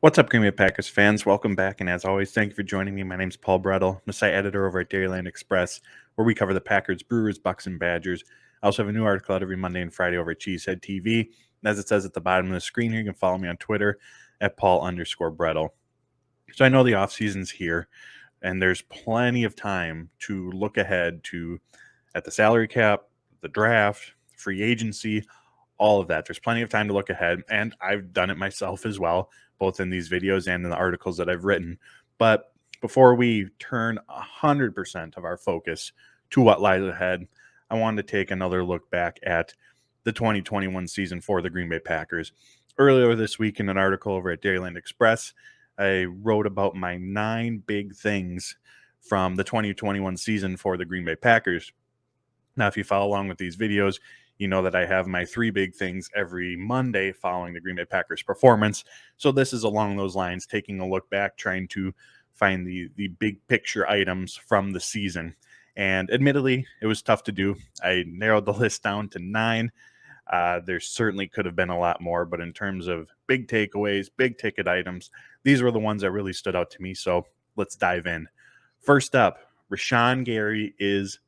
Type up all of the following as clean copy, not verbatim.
What's up, Green Bay Packers fans? Welcome back, and as always, thank you for joining me. My name's Paul Brettel, I'm the site editor over at Dairyland Express, where we cover the Packers, Brewers, Bucks, and Badgers. I also have a new article out every Monday and Friday over at Cheesehead TV. And as it says at the bottom of the screen here, you can follow me on Twitter at Paul_Brettel. So I know the off season's here, and there's plenty of time to look ahead to at the salary cap, the draft, free agency, all of that. There's plenty of time to look ahead, and I've done it myself as well, both in these videos and in the articles that I've written. But before we turn 100% of our focus to what lies ahead, I wanted to take another look back at the 2021 season for the Green Bay Packers. Earlier this week, in an article over at Dairyland Express, I wrote about my 9 big things from the 2021 season for the Green Bay Packers. Now, if you follow along with these videos, you know that I have my 3 big things every Monday following the Green Bay Packers performance. So this is along those lines, taking a look back, trying to find the big picture items from the season. And admittedly, it was tough to do. I narrowed the list down to 9. There certainly could have been a lot more, but in terms of big takeaways, big ticket items, these were the ones that really stood out to me. So let's dive in. First up, Rashan Gary is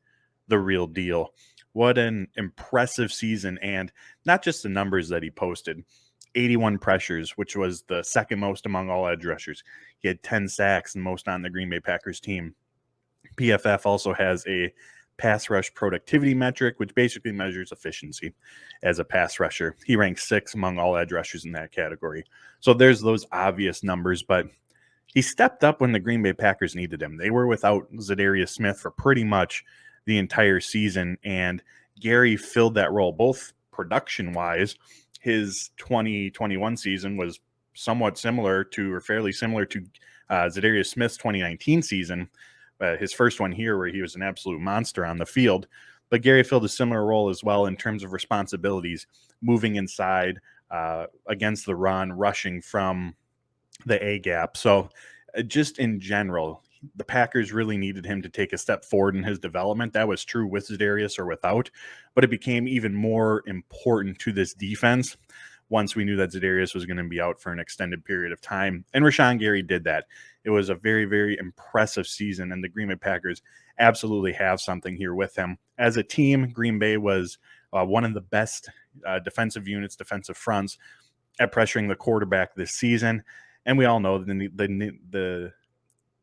the real deal. What an impressive season, and not just the numbers that he posted. 81 pressures, which was the second most among all edge rushers. He had 10 sacks, the most on the Green Bay Packers team. PFF also has a pass rush productivity metric, which basically measures efficiency as a pass rusher. He ranks 6th among all edge rushers in that category. So there's those obvious numbers, but he stepped up when the Green Bay Packers needed him. They were without Zadarius Smith for pretty much the entire season, and Gary filled that role, both production-wise. His 2021 season was somewhat similar to, or fairly similar to, Zadarius Smith's 2019 season, his first one here where he was an absolute monster on the field. But Gary filled a similar role as well in terms of responsibilities, moving inside against the run, rushing from the A gap. So just in general, the Packers really needed him to take a step forward in his development. That was true with Zadarius or without, but it became even more important to this defense once we knew that Zadarius was going to be out for an extended period of time. And Rashan Gary did that. It was a very, very impressive season, and the Green Bay Packers absolutely have something here with him. As a team, Green Bay was one of the best defensive units, defensive fronts at pressuring the quarterback this season. And we all know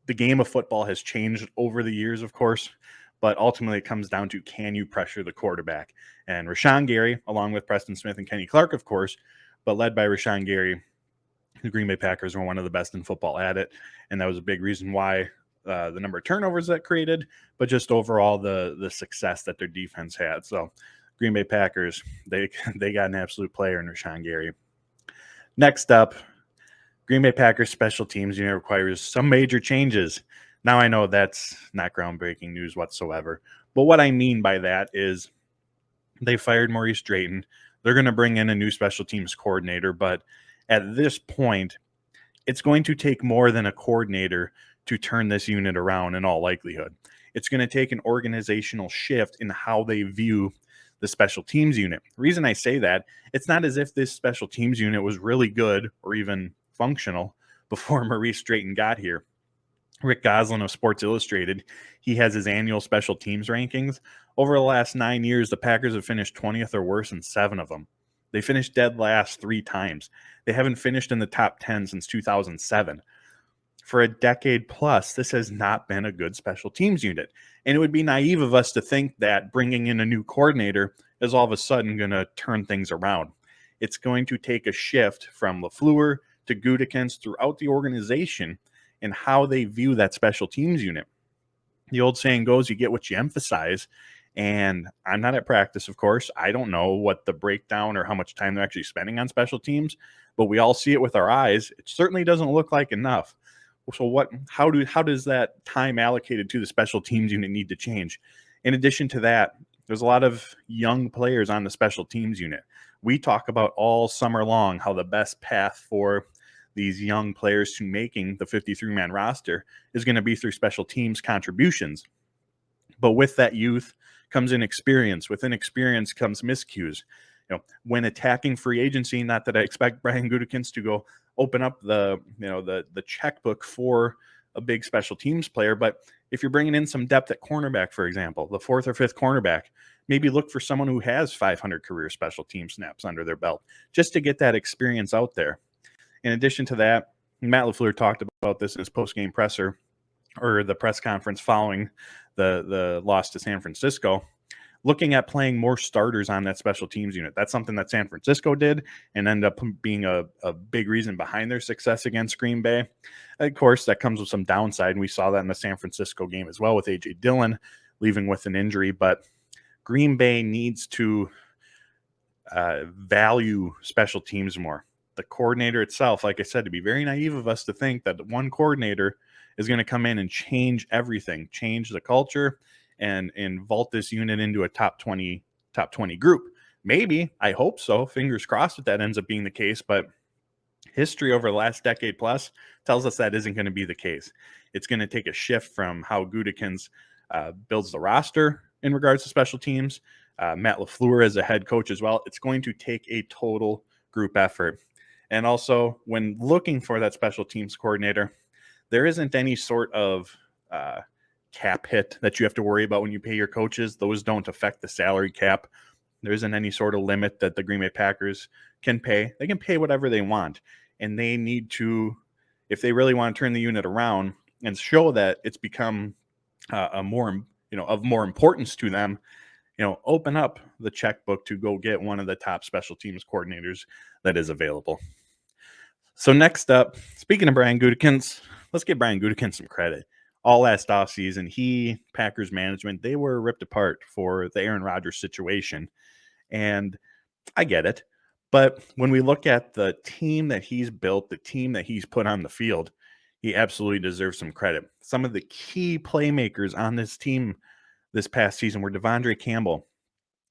the game of football has changed over the years, of course, but ultimately it comes down to, can you pressure the quarterback? And Rashan Gary, along with Preston Smith and Kenny Clark, of course, but led by Rashan Gary, the Green Bay Packers were one of the best in football at it. And that was a big reason why the number of turnovers that created, but just overall the success that their defense had. So Green Bay Packers, they got an absolute player in Rashan Gary. Next up, Green Bay Packers special teams unit requires some major changes. Now, I know that's not groundbreaking news whatsoever, but what I mean by that is they fired Maurice Drayton. They're going to bring in a new special teams coordinator, but at this point, it's going to take more than a coordinator to turn this unit around in all likelihood. It's going to take an organizational shift in how they view the special teams unit. The reason I say that, it's not as if this special teams unit was really good or even functional before Maurice Drayton got here. Rick Goslin of Sports Illustrated, he has his annual special teams rankings. Over the last 9 years, the Packers have finished 20th or worse in 7 of them. They finished dead last 3 times. They haven't finished in the top 10 since 2007. For a decade plus, this has not been a good special teams unit. And it would be naive of us to think that bringing in a new coordinator is all of a sudden going to turn things around. It's going to take a shift from LaFleur to Gutekunst throughout the organization and how they view that special teams unit. The old saying goes, you get what you emphasize. And I'm not at practice, of course. I don't know what the breakdown or how much time they're actually spending on special teams, but we all see it with our eyes. It certainly doesn't look like enough. So how does that time allocated to the special teams unit need to change? In addition to that, there's a lot of young players on the special teams unit. We talk about all summer long how the best path for these young players to making the 53-man roster is going to be through special teams contributions. But with that youth comes inexperience. With inexperience comes miscues. when attacking free agency, not that I expect Brian Gutekunst to go open up the checkbook for a big special teams player, but if you're bringing in some depth at cornerback, for example, the fourth or fifth cornerback, maybe look for someone who has 500 career special team snaps under their belt just to get that experience out there. In addition to that, Matt LaFleur talked about this in his post-game presser, or the press conference following the loss to San Francisco, looking at playing more starters on that special teams unit. That's something that San Francisco did and ended up being a big reason behind their success against Green Bay. Of course, that comes with some downside, and we saw that in the San Francisco game as well with A.J. Dillon leaving with an injury. But Green Bay needs to value special teams more. The coordinator itself, like I said, to be very naive of us to think that one coordinator is going to come in and change everything, change the culture, and vault this unit into a top 20 group. Maybe, I hope so. Fingers crossed that that ends up being the case, but history over the last decade plus tells us that isn't going to be the case. It's going to take a shift from how Gutekunst builds the roster in regards to special teams. Matt LaFleur as a head coach as well. It's going to take a total group effort. And also, when looking for that special teams coordinator, there isn't any sort of cap hit that you have to worry about when you pay your coaches. Those don't affect the salary cap. There isn't any sort of limit that the Green Bay Packers can pay. They can pay whatever they want. And they need to, if they really want to turn the unit around and show that it's become of more importance to them, open up the checkbook to go get one of the top special teams coordinators that is available. So next up, speaking of Brian Gutekunst, let's give Brian Gutekunst some credit. All last offseason, Packers management, they were ripped apart for the Aaron Rodgers situation. And I get it. But when we look at the team that he's built, the team that he's put on the field, he absolutely deserves some credit. Some of the key playmakers on this team this past season were Devondre Campbell,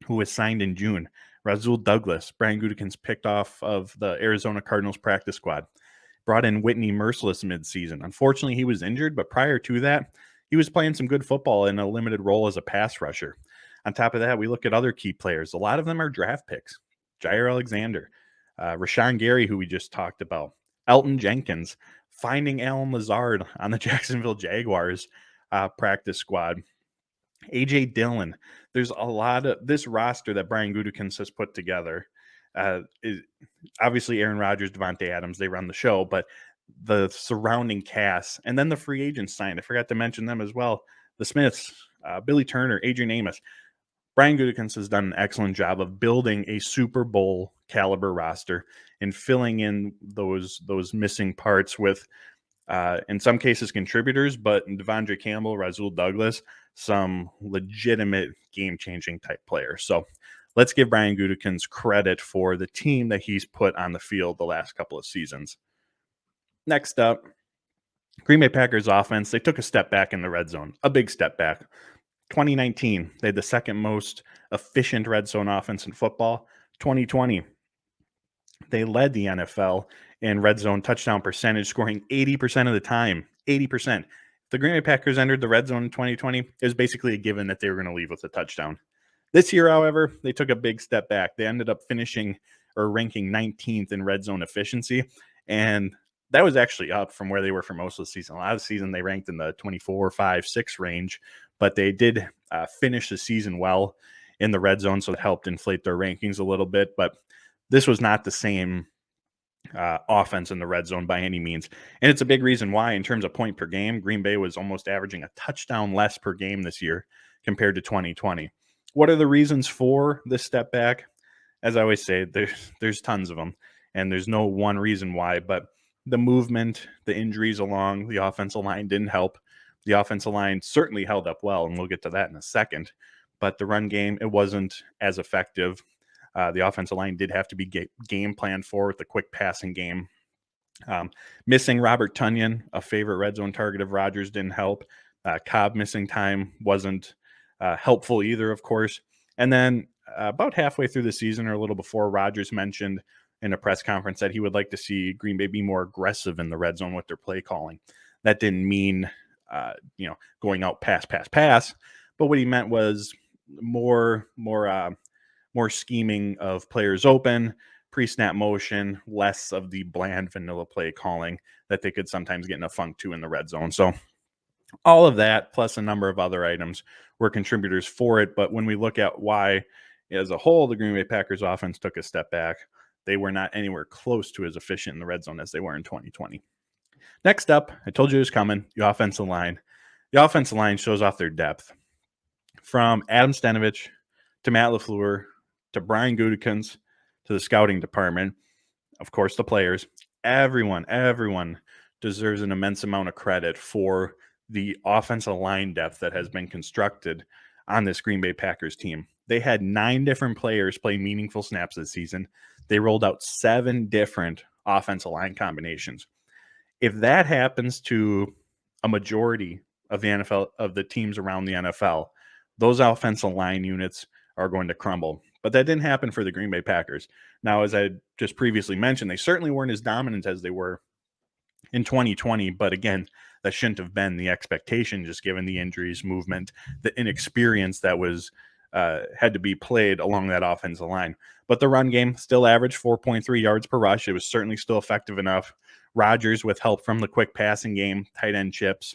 who was signed in June, Rasul Douglas, Brian Gutekunst picked off of the Arizona Cardinals practice squad, brought in Whitney Merciless midseason. Unfortunately, he was injured, but prior to that, he was playing some good football in a limited role as a pass rusher. On top of that, we look at other key players. A lot of them are draft picks. Jair Alexander, Rashan Gary, who we just talked about, Elton Jenkins, finding Alan Lazard on the Jacksonville Jaguars practice squad, A.J. Dillon. There's a lot of this roster that Brian Gutekunst has put together. Is obviously Aaron Rodgers, Devontae Adams, they run the show, but the surrounding cast, and then the free agents signed. I forgot to mention them as well. The Smiths, Billy Turner, Adrian Amos. Brian Gutekunst has done an excellent job of building a Super Bowl caliber roster and filling in those missing parts with, in some cases, contributors, but in Devondre Campbell, Rasul Douglas, some legitimate game-changing type players. So let's give Brian Gutekunst credit for the team that he's put on the field the last couple of seasons. Next up, Green Bay Packers offense. They took a step back in the red zone, a big step back. 2019, they had the second most efficient red zone offense in football. 2020, they led the NFL in red zone touchdown percentage, scoring 80% of the time. 80%. The Green Bay Packers entered the red zone in 2020. It was basically a given that they were going to leave with a touchdown. This year, however, they took a big step back. They ended up finishing or ranking 19th in red zone efficiency. And that was actually up from where they were for most of the season. A lot of the season, they ranked in the 24, 5, 6 range, but they did finish the season well in the red zone, so it helped inflate their rankings a little bit. But this was not the same offense in the red zone by any means. And it's a big reason why, in terms of point per game, Green Bay was almost averaging a touchdown less per game this year compared to 2020. What are the reasons for this step back? As I always say, there's tons of them, and there's no one reason why, but the movement, the injuries along the offensive line didn't help. The offensive line certainly held up well, and we'll get to that in a second. But the run game, it wasn't as effective. The offensive line did have to be game planned for with the quick passing game. Missing Robert Tonyan, a favorite red zone target of Rodgers, didn't help. Cobb missing time wasn't helpful either, of course. And then about halfway through the season, or a little before, Rodgers mentioned in a press conference that he would like to see Green Bay be more aggressive in the red zone with their play calling. That didn't mean going out pass, but what he meant was more more scheming of players open, pre-snap motion, less of the bland vanilla play calling that they could sometimes get in a funk to in the red zone. So all of that, plus a number of other items, were contributors for it. But when we look at why, as a whole, the Green Bay Packers offense took a step back, they were not anywhere close to as efficient in the red zone as they were in 2020. Next up, I told you it was coming, the offensive line. The offensive line shows off their depth. From Adam Stenavich to Matt LaFleur to Brian Gutekunst to the scouting department, of course, the players, everyone deserves an immense amount of credit for the offensive line depth that has been constructed on this Green Bay Packers team. They had 9 different players play meaningful snaps this season. They rolled out 7 different offensive line combinations. If that happens to a majority of the NFL, of the teams around the NFL, those offensive line units are going to crumble. But that didn't happen for the Green Bay Packers. Now, as I just previously mentioned, they certainly weren't as dominant as they were in 2020. But again, that shouldn't have been the expectation, just given the injuries, movement, the inexperience that was had to be played along that offensive line. But the run game still averaged 4.3 yards per rush. It was certainly still effective enough. Rodgers, with help from the quick passing game, tight end chips,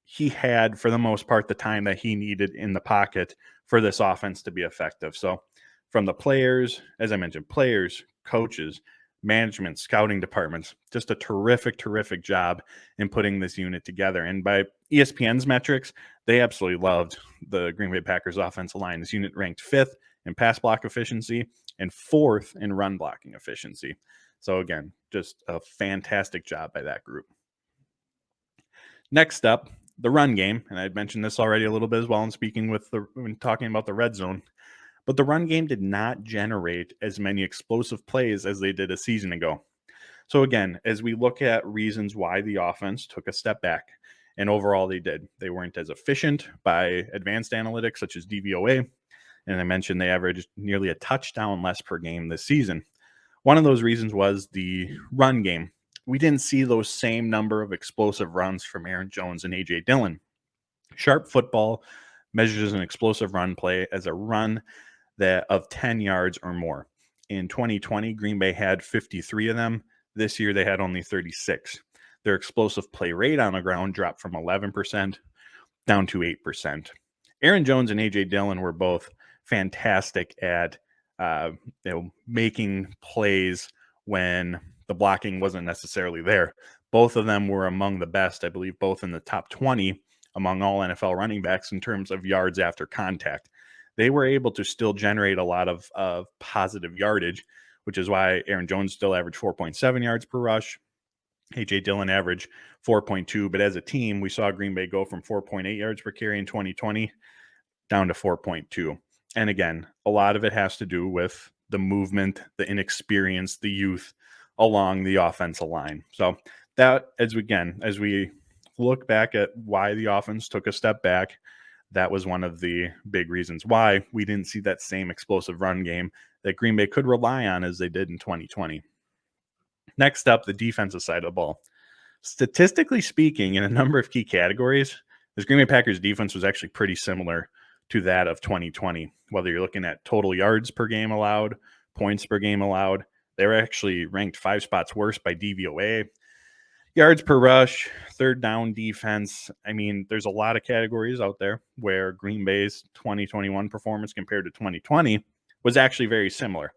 he had, for the most part, the time that he needed in the pocket for this offense to be effective. So from the players, as I mentioned, players, coaches, management, scouting departments, just a terrific job in putting this unit together. And by ESPN's metrics, they absolutely loved the Green Bay Packers offensive line. This unit ranked 5th in pass block efficiency and 4th in run blocking efficiency. So again, just a fantastic job by that group. Next up, the run game, and I'd mentioned this already a little bit as well when talking about the red zone. But the run game did not generate as many explosive plays as they did a season ago. So again, as we look at reasons why the offense took a step back, and overall they did. They weren't as efficient by advanced analytics such as DVOA, and I mentioned they averaged nearly a touchdown less per game this season. One of those reasons was the run game. We didn't see those same number of explosive runs from Aaron Jones and A.J. Dillon. Sharp football measures an explosive run play as a run that of 10 yards or more. In 2020, Green Bay had 53 of them. This year, they had only 36. Their explosive play rate on the ground dropped from 11% down to 8%. Aaron Jones and A.J. Dillon were both fantastic at making plays when the blocking wasn't necessarily there. Both of them were among the best, I believe, both in the top 20 among all NFL running backs in terms of yards after contact. They were able to still generate a lot of positive yardage, which is why Aaron Jones still averaged 4.7 yards per rush. A.J. Dillon averaged 4.2, but as a team, we saw Green Bay go from 4.8 yards per carry in 2020 down to 4.2. And again, a lot of it has to do with the movement, the inexperience, the youth along the offensive line. So that, as we look back at why the offense took a step back, that was one of the big reasons why we didn't see that same explosive run game that Green Bay could rely on as they did in 2020. Next up, the defensive side of the ball. Statistically speaking, in a number of key categories, this Green Bay Packers defense was actually pretty similar to that of 2020. Whether you're looking at total yards per game allowed, points per game allowed, they were actually ranked 5 spots worse by DVOA. Yards per rush, third down defense. I mean, there's a lot of categories out there where Green Bay's 2021 performance compared to 2020 was actually very similar.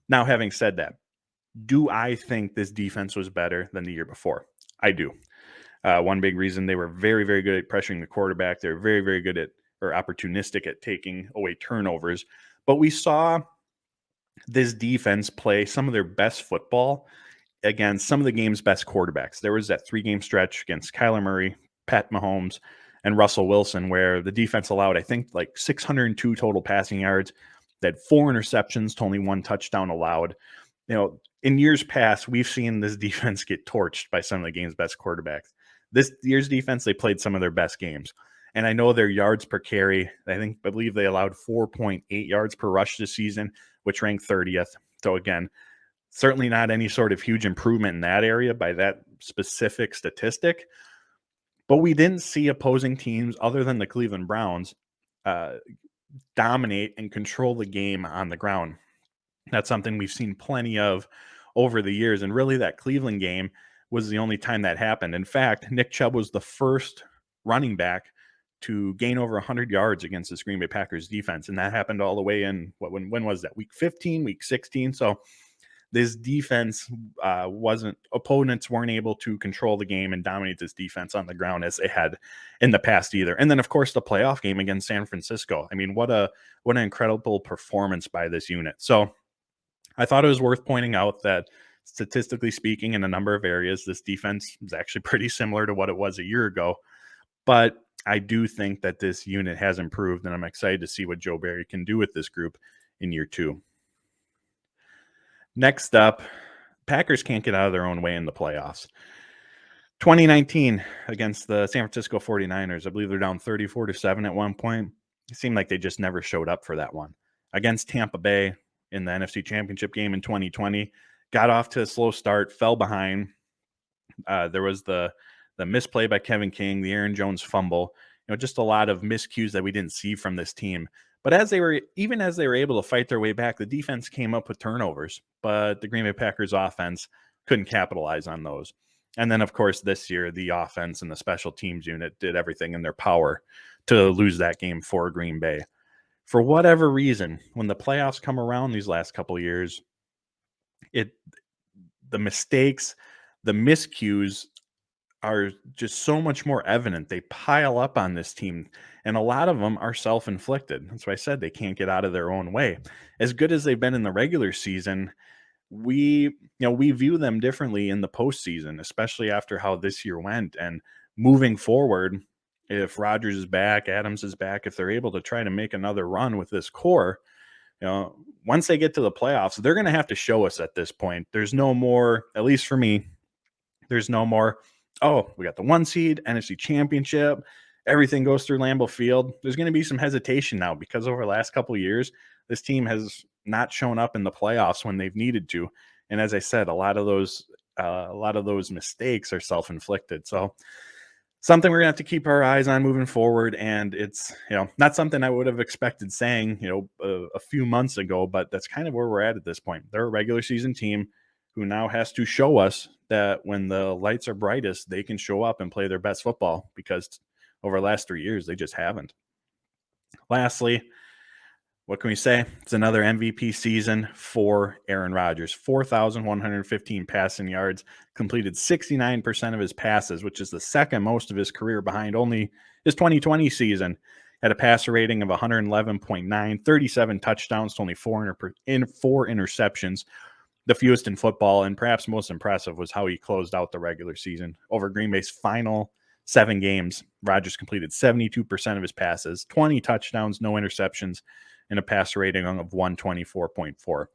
Now, having said that, do I think this defense was better than the year before? I do. One big reason, they were very good at pressuring the quarterback. They were very good at, or opportunistic at, taking away turnovers. But we saw this defense play some of their best football against some of the game's best quarterbacks. There was that 3-game stretch against Kyler Murray, Pat Mahomes, and Russell Wilson where the defense allowed, I think, like 602 total passing yards. They had 4 interceptions to only 1 touchdown allowed. You know, in years past, we've seen this defense get torched by some of the game's best quarterbacks. This year's defense, they played some of their best games. And I know their yards per carry, I believe they allowed 4.8 yards per rush this season, which ranked 30th. So again, certainly not any sort of huge improvement in that area by that specific statistic. But we didn't see opposing teams, other than the Cleveland Browns, dominate and control the game on the ground. That's something we've seen plenty of over the years. And really, that Cleveland game was the only time that happened. In fact, Nick Chubb was the first running back to gain over 100 yards against this Green Bay Packers defense. And that happened all the way in, when was that? Week 15, week 16. So this defense opponents weren't able to control the game and dominate this defense on the ground as they had in the past either. And then, of course, the playoff game against San Francisco. I mean, what an incredible performance by this unit. So I thought it was worth pointing out that statistically speaking, in a number of areas, this defense is actually pretty similar to what it was a year ago. But I do think that this unit has improved, and I'm excited to see what Joe Barry can do with this group in year 2. Next up, Packers can't get out of their own way in the playoffs. 2019 against the San Francisco 49ers. I believe they're down 34-7 at one point. It seemed like they just never showed up for that one. Against Tampa Bay in the NFC Championship game in 2020, got off to a slow start, fell behind. There was the misplay by Kevin King, the Aaron Jones fumble, just a lot of miscues that we didn't see from this team. But as they were able to fight their way back, the defense came up with turnovers, but the Green Bay Packers offense couldn't capitalize on those. And then, of course, this year, the offense and the special teams unit did everything in their power to lose that game for Green Bay. For whatever reason, when the playoffs come around these last couple of years, the mistakes, the miscues are just so much more evident. They pile up on this team, and a lot of them are self-inflicted. That's why I said they can't get out of their own way. As good as they've been in the regular season, we view them differently in the postseason, especially after how this year went. And moving forward, if Rodgers is back, Adams is back, if they're able to try to make another run with this core, once they get to the playoffs, they're going to have to show us at this point. There's no more, at least for me, there's no more, oh, we got the 1 seed, NFC Championship, everything goes through Lambeau Field. There's going to be some hesitation now because over the last couple of years, this team has not shown up in the playoffs when they've needed to. And as I said, a lot of those mistakes are self-inflicted. So something we're gonna have to keep our eyes on moving forward. And it's not something I would have expected saying a few months ago, but that's kind of where we're at this point. They're a regular season team who now has to show us that when the lights are brightest, they can show up and play their best football, because over the last 3 years, they just haven't. Lastly, what can we say? It's another MVP season for Aaron Rodgers. 4,115 passing yards, completed 69% of his passes, which is the second most of his career, behind only his 2020 season. Had a passer rating of 111.9, 37 touchdowns to only 4 interceptions, the fewest in football. And perhaps most impressive was how he closed out the regular season. Over Green Bay's final 7 games, Rodgers completed 72% of his passes, 20 touchdowns, no interceptions, and a passer rating of 124.4.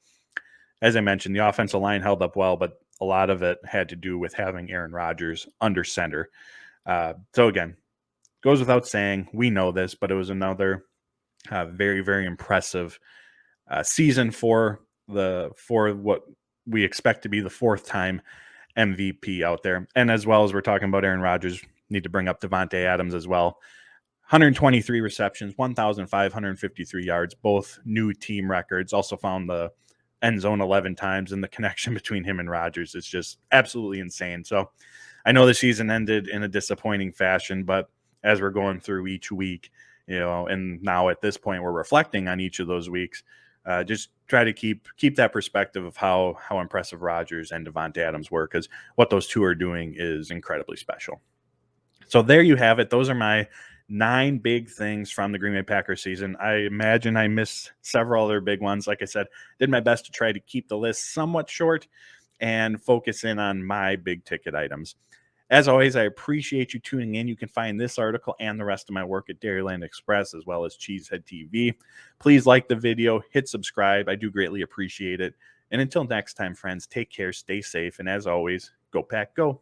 As I mentioned, the offensive line held up well, but a lot of it had to do with having Aaron Rodgers under center. So again, goes without saying, we know this, but it was another very, very impressive season for what we expect to be the 4th time MVP out there. And as well as we're talking about Aaron Rodgers, need to bring up Devontae Adams as well. 123 receptions, 1,553 yards, both new team records. Also found the end zone 11 times, and the connection between him and Rodgers is just absolutely insane. So I know the season ended in a disappointing fashion, but as we're going through each week, and now at this point we're reflecting on each of those weeks, just try to keep that perspective of how impressive Rodgers and Devontae Adams were, because what those two are doing is incredibly special. So there you have it. Those are my 9 big things from the Green Bay Packers season. I imagine I missed several other big ones. Like I said, did my best to try to keep the list somewhat short and focus in on my big ticket items. As always, I appreciate you tuning in. You can find this article and the rest of my work at Dairyland Express, as well as Cheesehead TV. Please like the video, hit subscribe. I do greatly appreciate it. And until next time, friends, take care, stay safe, and as always, go Pack, go.